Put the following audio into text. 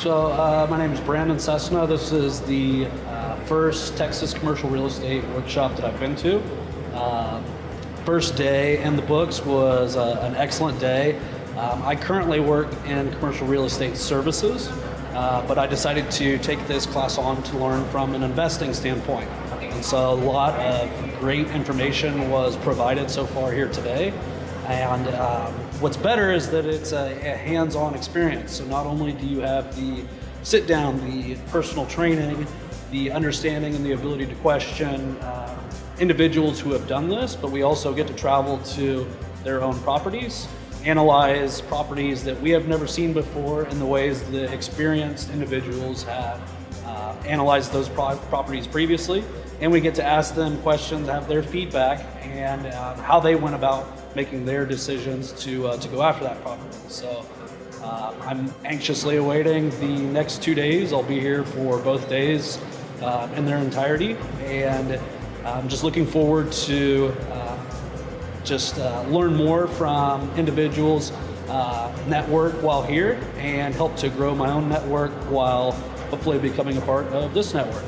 My name is Brandon Cessna. This is the first Texas commercial real estate workshop that I've been to. First day in the books was an excellent day. I currently work in commercial real estate services, but I decided to take this class on to learn from an investing standpoint. And so a lot of great information was provided so far here today. And what's better is that it's a hands-on experience. So not only do you have the sit-down, the personal training, the understanding and the ability to question individuals who have done this, but we also get to travel to their own properties, analyze properties that we have never seen before in the ways that experienced individuals have analyzed those properties previously. And we get to ask them questions, have their feedback, and how they went about making their decisions to go after that property. So I'm anxiously awaiting the next 2 days. I'll be here for both days in their entirety, and I'm just looking forward to learn more from individuals, network while here, and help to grow my own network while hopefully becoming a part of this network.